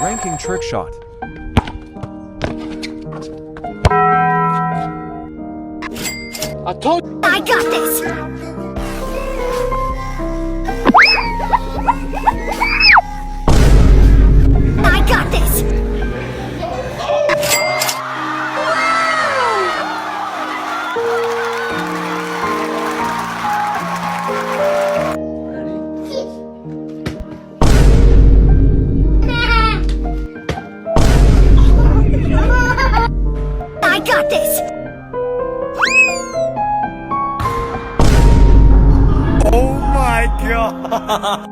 Ranking trick shot. I got this! I got this! I got this! Oh my god!